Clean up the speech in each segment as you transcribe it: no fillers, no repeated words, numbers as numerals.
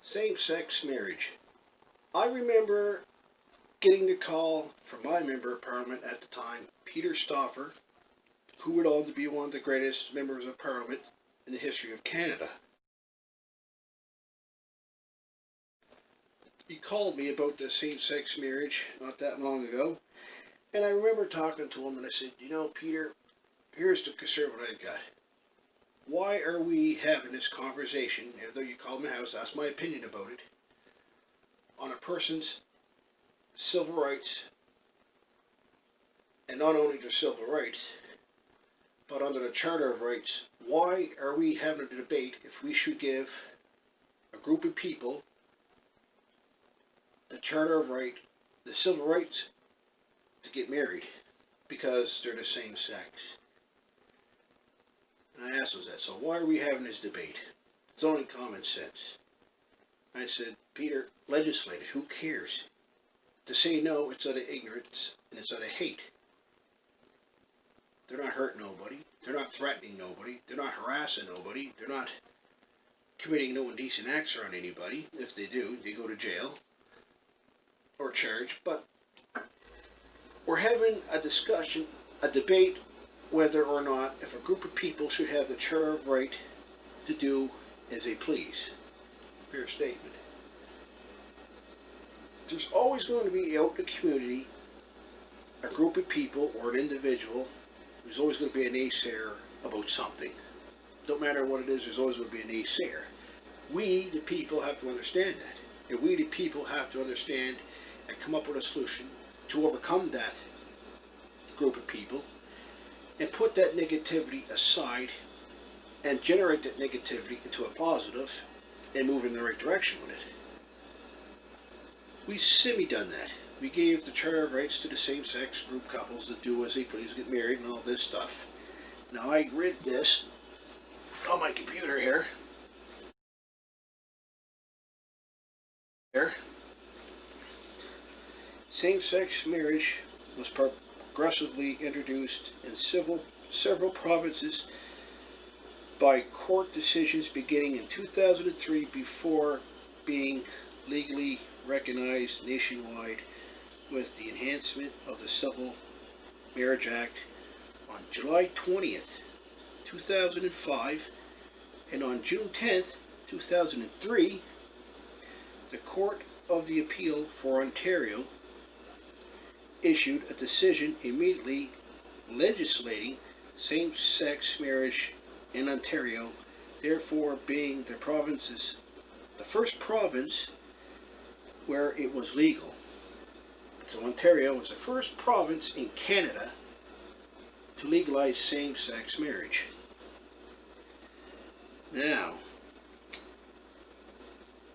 Same-sex marriage. I remember getting the call from my member of parliament at the time, Peter Stoffer, who went on to be one of the greatest members of parliament in the history of Canada. He called me about the same-sex marriage not that long ago, and I remember talking to him and I said, you know, Peter, here's the concern what I got. Why are we having this conversation, even though you called my house, asked my opinion about it, on a person's civil rights, and not only their civil rights, but under the Charter of Rights? Why are we having a debate if we should give a group of people the Charter of Right, the civil rights to get married because they're the same sex? And I asked him that. So why are we having this debate? It's only common sense. I said, Peter, legislate it. Who cares? To say no, it's out of ignorance and it's out of hate. They're not hurting nobody. They're not threatening nobody. They're not harassing nobody. They're not committing no indecent acts on anybody. If they do, they go to jail or charged. But we're having a discussion, a debate, whether or not if a group of people should have the Charter of Right to do as they please. Fair statement. There's always going to be out in the community a group of people or an individual who's always going to be a naysayer about something. Don't matter what it is, there's always going to be a naysayer. We, the people, have to understand that. And we, the people, have to understand and come up with a solution to overcome that group of people and put that negativity aside and generate that negativity into a positive and move in the right direction with it. We semi-done that. We gave the Charter of Rights to the same-sex group couples that do as they please, get married and all this stuff. Now I read this on my computer here. Same-sex marriage was progressively introduced in several provinces by court decisions beginning in 2003 before being legally recognized nationwide with the enhancement of the Civil Marriage Act on July 20th, 2005, and on June 10th, 2003, the Court of the Appeal for Ontario issued a decision immediately legislating same-sex marriage in Ontario, therefore being the first province where it was legal. So Ontario was the first province in Canada to legalize same-sex marriage. Now,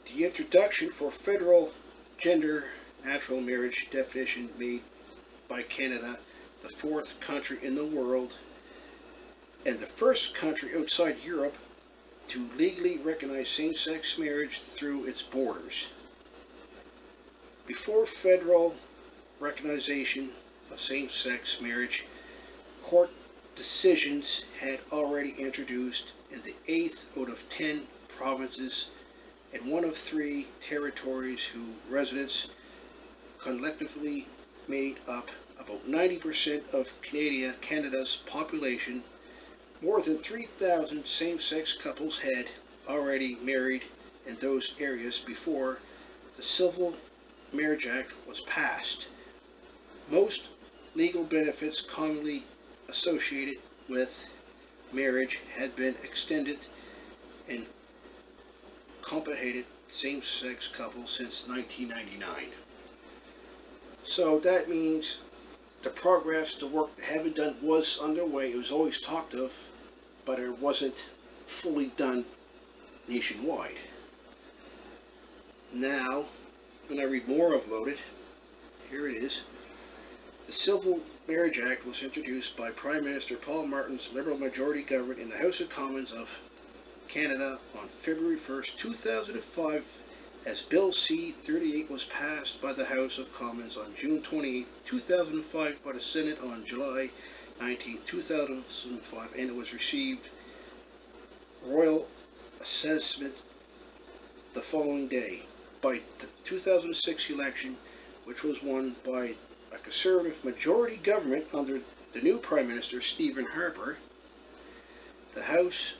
the introduction for federal gender-natural marriage definition made by Canada, the fourth country in the world and the first country outside Europe to legally recognize same-sex marriage through its borders. Before federal recognition of same-sex marriage, court decisions had already introduced in the 8th out of 10 provinces and 1 of 3 territories whose residents collectively made up about 90% of Canada's population. More than 3,000 same-sex couples had already married in those areas before the Civil Marriage Act was passed. Most legal benefits commonly associated with marriage had been extended and compensated same-sex couples since 1999. So that means the progress, the work that had been done was underway. It was always talked of, but it wasn't fully done nationwide. Now, when I read more about it, here it is. The Civil Marriage Act was introduced by Prime Minister Paul Martin's Liberal majority government in the House of Commons of Canada on February 1st, 2005, as Bill C-38 was passed by the House of Commons on June 28, 2005, by the Senate on July 19, 2005, and it was received royal assessment the following day. By the 2006 election, which was won by a Conservative majority government under the new Prime Minister, Stephen Harper, the House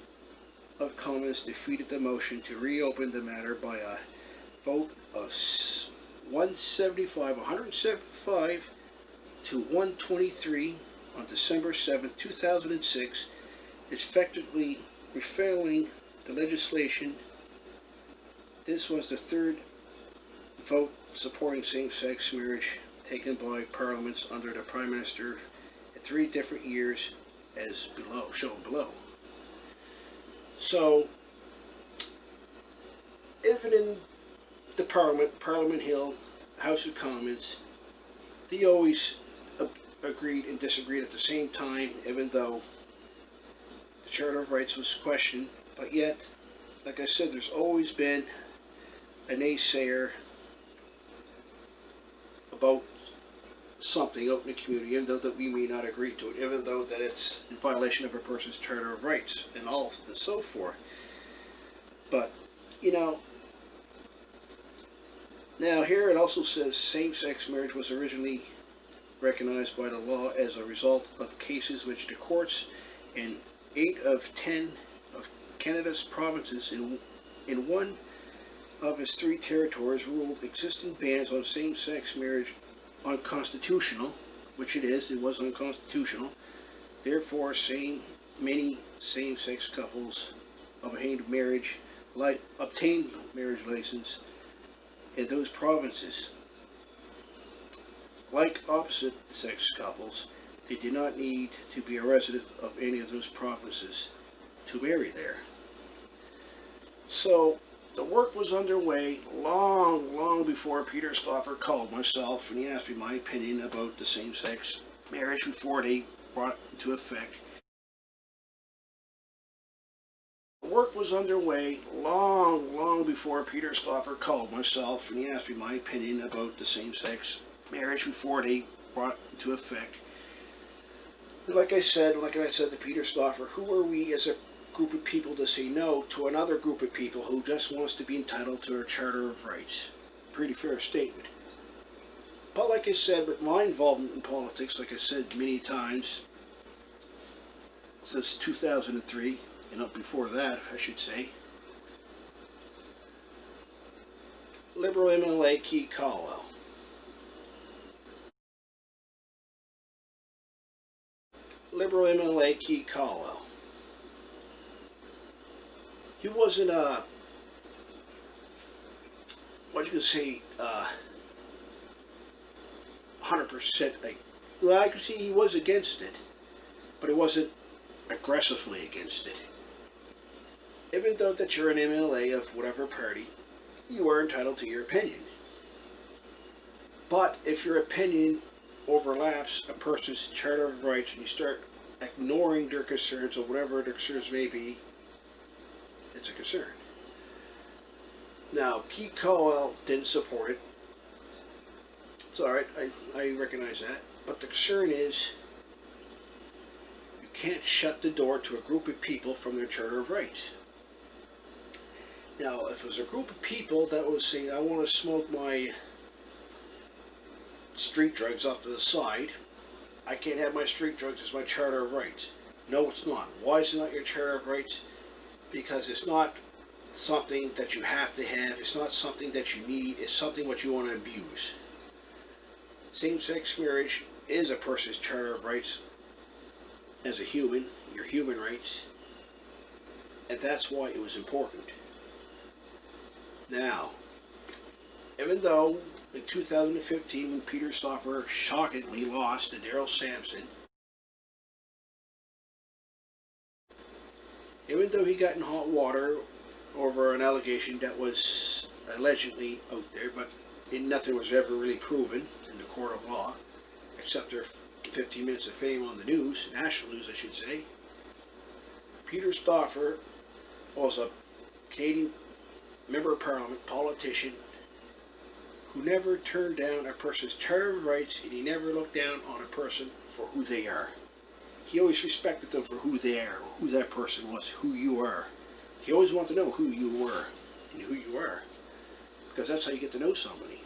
of Commons defeated the motion to reopen the matter by a vote of 175 to 123 on December 7, 2006, effectively repealing the legislation. This was the third vote supporting same-sex marriage taken by parliaments under the Prime Minister in 3 different years, as shown below. So, even in the Parliament Hill, House of Commons, they always agreed and disagreed at the same time, even though the Charter of Rights was questioned. But yet, like I said, there's always been a naysayer about something out in the community, even though that we may not agree to it, even though that it's in violation of a person's Charter of Rights and all and so forth. But, you know, now here it also says same-sex marriage was originally recognized by the law as a result of cases which the courts in 8 of 10 of Canada's provinces in one of its 3 territories ruled existing bans on same-sex marriage unconstitutional, which it was unconstitutional. Therefore, many same-sex couples obtained marriage license in those provinces. Like opposite-sex couples, they did not need to be a resident of any of those provinces to marry there. So, the work was underway long before Peter Stoffer called myself and he asked me my opinion about the same-sex marriage before they brought it into effect. The work was underway long before Peter Stoffer called myself and he asked me my opinion about the same-sex marriage before they brought it into effect. Like I said to Peter Stoffer, who are we as a group of people to say no to another group of people who just wants to be entitled to our Charter of Rights? Pretty fair statement. But like I said, with my involvement in politics, like I said many times, since 2003, and up before that, I should say, Liberal MLA Keith COLWELL. Liberal MLA Keith COLWELL. He wasn't what you could say 100% well, I could see he was against it, but he wasn't aggressively against it. Even though that you're an MLA of whatever party, you are entitled to your opinion. But if your opinion overlaps a person's Charter of Rights and you start ignoring their concerns or whatever their concerns may be, it's a concern. Now, Keith COLWELL didn't support it. It's alright, I recognize that. But the concern is, you can't shut the door to a group of people from their Charter of Rights. Now, if it was a group of people that was saying, I want to smoke my street drugs off to the side, I can't have my street drugs as my Charter of Rights. No, it's not. Why is it not your Charter of Rights? Because it's not something that you have to have, it's not something that you need, it's something what you want to abuse. Same-sex marriage is a person's Charter of Rights as a human, your human rights, and that's why it was important. Now, even though in 2015 when Peter Stoffer shockingly lost to Daryl Sampson, even though he got in hot water over an allegation that was allegedly out there, but nothing was ever really proven in the court of law, except their 15 minutes of fame on the news, national news I should say, Peter Stoffer was a Canadian member of Parliament, politician, who never turned down a person's Charter of Rights, and he never looked down on a person for who they are. He always respected them for who they are, who that person was, who you are. He always wanted to know who you were. and who you are, because that's how you get to know somebody.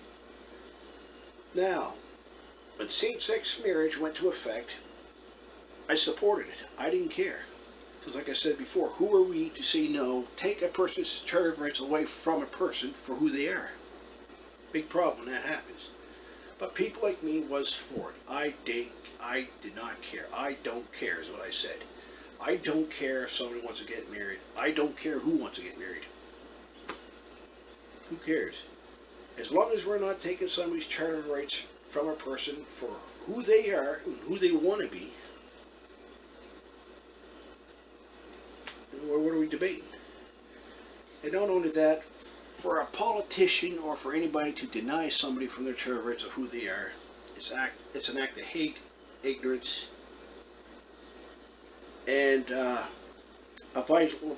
Now, when same-sex marriage went into effect, I supported it. I didn't care. Because like I said before, who are we to say no, take a person's charter of rights away from a person for who they are? Big problem when that happens. But people like me was for it. I did not care. I don't care is what I said. I don't care if somebody wants to get married. I don't care who wants to get married. Who cares? As long as we're not taking somebody's charter of rights from a person for who they are and who they want to be, what are we debating? And not only that, for a politician or for anybody to deny somebody from their charter of rights of who they are, it's an act of hate, ignorance, and a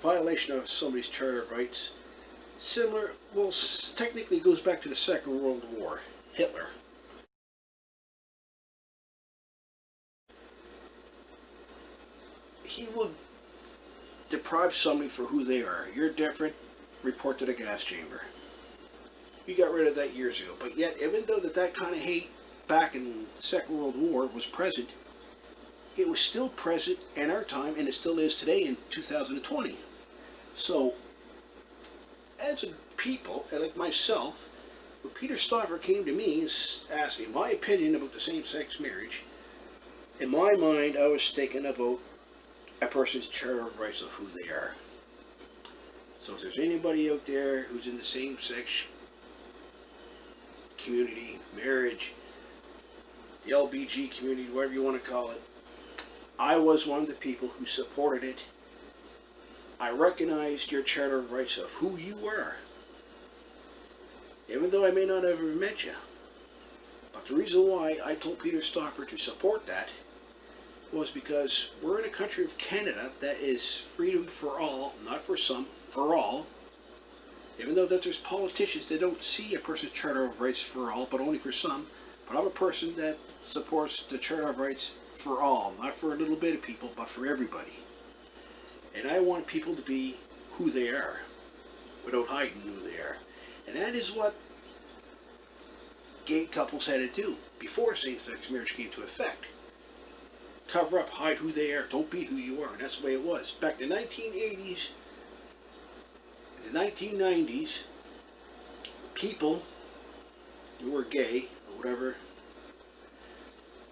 violation of somebody's charter of rights. Similar, well, technically goes back to the Second World War. Hitler. He would deprive somebody for who they are. You're different, report to the gas chamber. We got rid of that years ago. But yet, even though that kind of hate back in the Second World War was present, it was still present in our time, and it still is today in 2020. So, as a people, like myself, when Peter Stoffer came to me and asked me my opinion about the same-sex marriage, in my mind, I was thinking about a person's charter of rights of who they are. So if there's anybody out there who's in the same-sex community, marriage, the LBG community, whatever you want to call it, I was one of the people who supported it. I recognized your charter of rights of who you are, even though I may not have ever met you. But the reason why I told Peter Stoffer to support that was because we're in a country of Canada that is freedom for all, not for some, for all. Even though that there's politicians that don't see a person's charter of rights for all, but only for some. But I'm a person that supports the charter of rights for all, not for a little bit of people, but for everybody. And I want people to be who they are, without hiding who they are. And that is what gay couples had to do before same-sex marriage came into effect. Cover up, hide who they are, don't be who you are. And that's the way it was. Back in the 1980s, the 1990s, people who were gay, or whatever,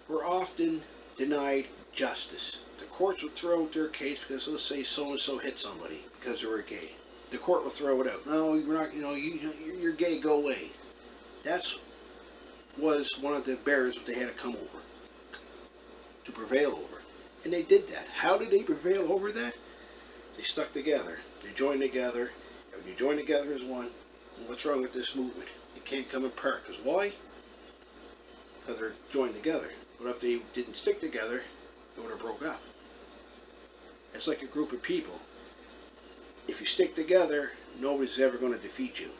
were often denied justice. The courts would throw out their case because, let's say, so-and-so hit somebody because they were gay. The court would throw it out. No, you're not, you're gay, go away. That's was one of the barriers that they had to come over, to prevail over. And they did that. How did they prevail over that? They stuck together. They joined together. And when you join together as one, what's wrong with this movement? You can't come apart. Because why? Because they're joined together. But if they didn't stick together, it would have broke up. It's like a group of people. If you stick together, nobody's ever going to defeat you.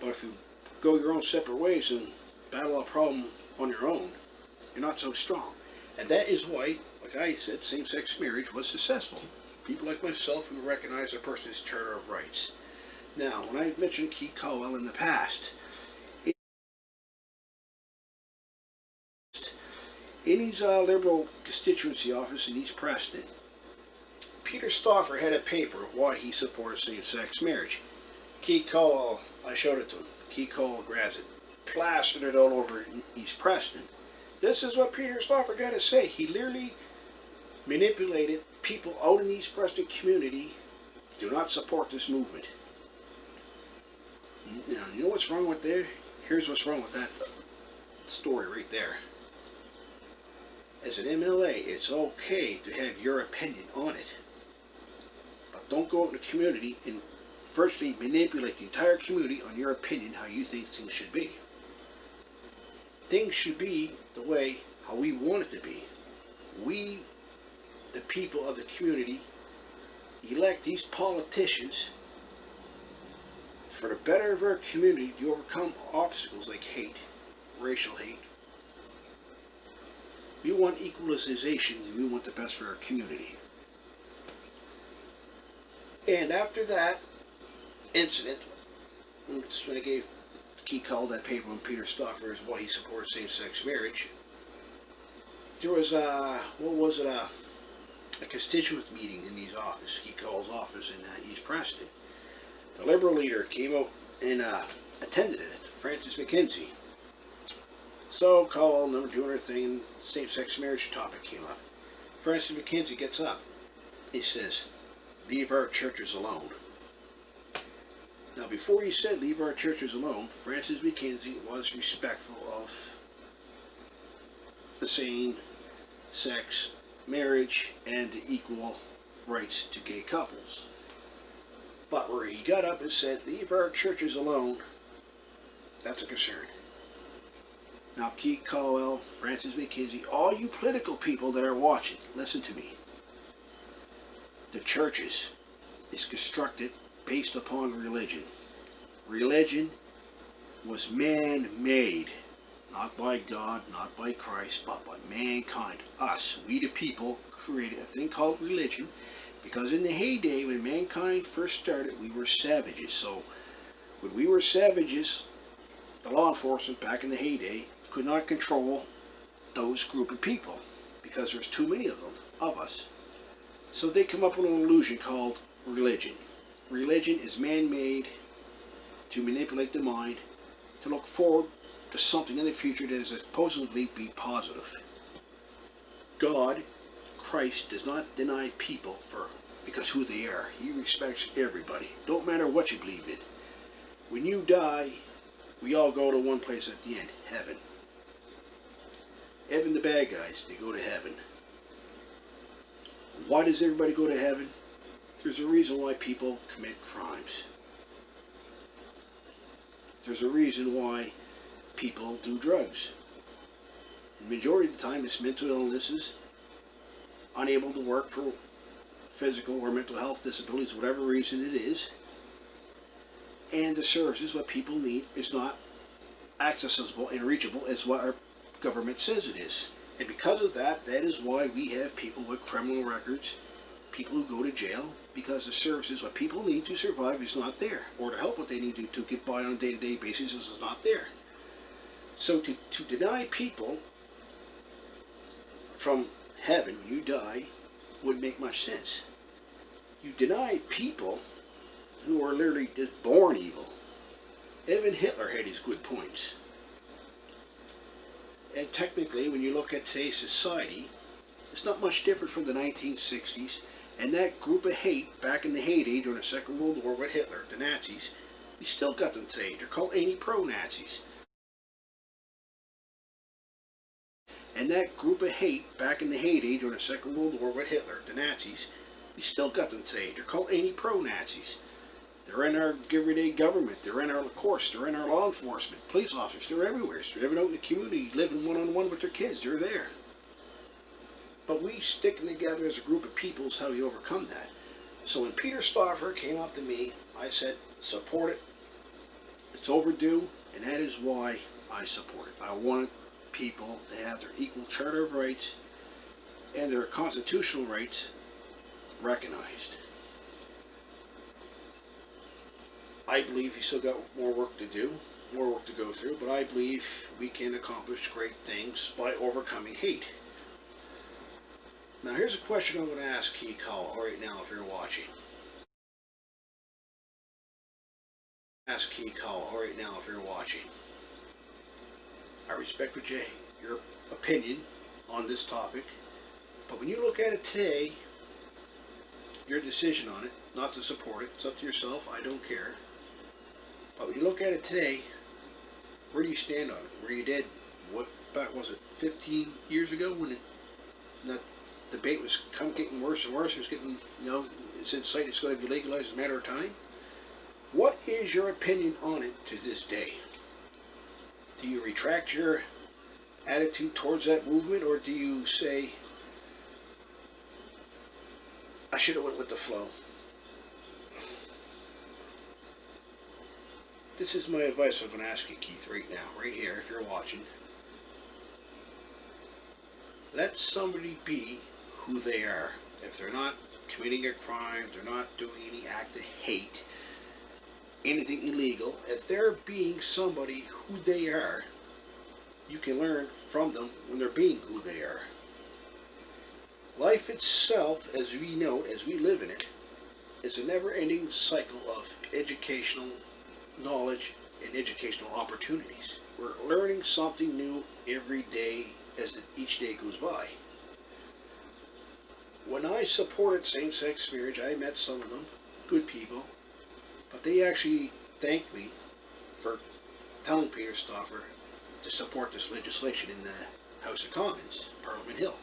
But if you go your own separate ways and battle a problem on your own, you're not so strong. And that is why, like I said, same-sex marriage was successful. People like myself who recognize a person's charter of rights. Now, when I mentioned COLWELL in the past, in his Liberal constituency office in East Preston, Peter Stoffer had a paper why he supported same-sex marriage. COLWELL, I showed it to him. COLWELL grabs it, plastered it all over East Preston. This is what Peter Stoffer got to say. He literally manipulated people out in the East Preston community to not support this movement. Now, you know what's wrong with there? Here's what's wrong with that story right there. As an MLA, it's okay to have your opinion on it. But don't go out in the community and virtually manipulate the entire community on your opinion how you think things should be. Things should be the way how we want it to be. We, the people of the community, elect these politicians for the better of our community to overcome obstacles like hate, racial hate. We want equalization and we want the best for our community. And after that, incident. It's when I gave Key called that paper on Peter Stoffer as why he supports same-sex marriage. There was a constituent meeting in his office, Key Call's office in East Preston. The Liberal leader came out and attended it, Francis McKenzie. So COLWELL never doing her thing, same-sex marriage topic came up. Francis McKenzie gets up. He says, "Leave our churches alone." Now, before he said leave our churches alone, Francis McKenzie was respectful of the same-sex marriage and the equal rights to gay couples. But where he got up and said leave our churches alone, that's a concern. Now, Keith COLWELL, Francis McKenzie, all you political people that are watching, listen to me. The churches is constructed based upon religion. Religion was man-made, not by God, not by Christ, but by mankind. Us, we the people, created a thing called religion, because in the heyday when mankind first started, we were savages. So when we were savages, the law enforcement back in the heyday could not control those group of people because there's too many of them, of us. So they come up with an illusion called religion. Religion is man-made to manipulate the mind, to look forward to something in the future that is supposedly be positive. God, Christ, does not deny people because who they are. He respects everybody. Don't matter what you believe in. When you die, we all go to one place at the end, heaven. Even the bad guys, they go to heaven. Why does everybody go to heaven? There's a reason why people commit crimes. There's a reason why people do drugs. The majority of the time it's mental illnesses, unable to work for physical or mental health disabilities, whatever reason it is. And the services, what people need, is not accessible and reachable as what our government says it is. And because of that, that is why we have people with criminal records, people who go to jail, because the services, what people need to survive is not there, or to help what they need to get by on a day-to-day basis is not there. So to deny people from heaven when you die wouldn't make much sense. You deny people who are literally just born evil. Even Hitler had his good points. And technically, when you look at today's society, it's not much different from the 1960s. And that group of hate back in the heyday during the Second World War with Hitler, the Nazis, we still got them today. They're called anti-pro-Nazis. And that group of hate back in the heyday during the Second World War with Hitler, the Nazis, we still got them today. They're called anti-pro-Nazis. They're in our everyday government. They're in our course. They're in our law enforcement, police officers. They're everywhere. They're living out in the community, living one-on-one with their kids. They're there. But we sticking together as a group of people is how we overcome that. So when Peter Stoffer came up to me, I said, support it. It's overdue, and that is why I support it. I want people to have their equal Charter of Rights and their constitutional rights recognized. I believe we still got more work to do, more work to go through, but I believe we can accomplish great things by overcoming hate. Now here's a question I'm going to ask Key COLWELL right now if you're watching. Ask Key COLWELL right now if you're watching. I respect your opinion on this topic, but when you look at it today, your decision on it, not to support it, it's up to yourself, I don't care. But when you look at it today, where do you stand on it? Were you dead, what, about, was it 15 years ago when that debate was getting worse and worse? It was getting, it's in sight, it's going to be legalized in a matter of time. What is your opinion on it to this day? Do you retract your attitude towards that movement, or do you say, I should have went with the flow? This is my advice I'm going to ask you, Keith, right now, right here, if you're watching. Let somebody be who they are. If they're not committing a crime, they're not doing any act of hate, anything illegal. If they're being somebody who they are, you can learn from them when they're being who they are. Life itself, as we know it, as we live in it, is a never-ending cycle of educational knowledge and educational opportunities. We're learning something new every day as each day goes by. When I supported same-sex marriage, I met some of them, good people, but they actually thanked me for telling Peter Stoffer to support this legislation in the House of Commons, Parliament Hill.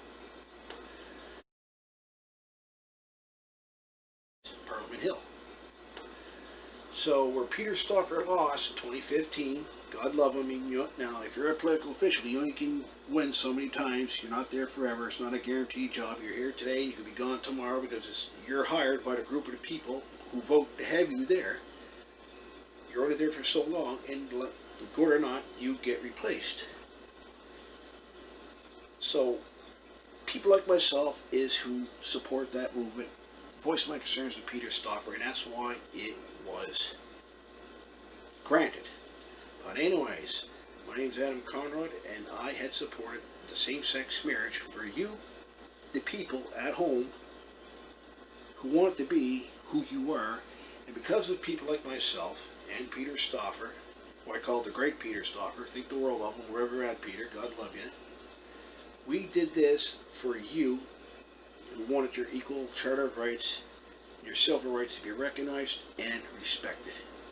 So where Peter Stoffer lost in 2015, God love him. Now, if you're a political official, you only can win so many times. You're not there forever. It's not a guaranteed job. You're here today and you could be gone tomorrow because you're hired by the group of the people who vote to have you there. You're only there for so long, and good or not, you get replaced. So people like myself is who support that movement, voice my concerns with Peter Stoffer, and that's why it was granted. But anyways, my name's Adam Conrod, and I had supported the same-sex marriage for you, the people at home, who want to be who you are, and because of people like myself and Peter Stoffer, who I call the great Peter Stoffer, think the world of him, wherever you're at, Peter, God love you. We did this for you who wanted your equal charter of rights, your civil rights to be recognized and respected.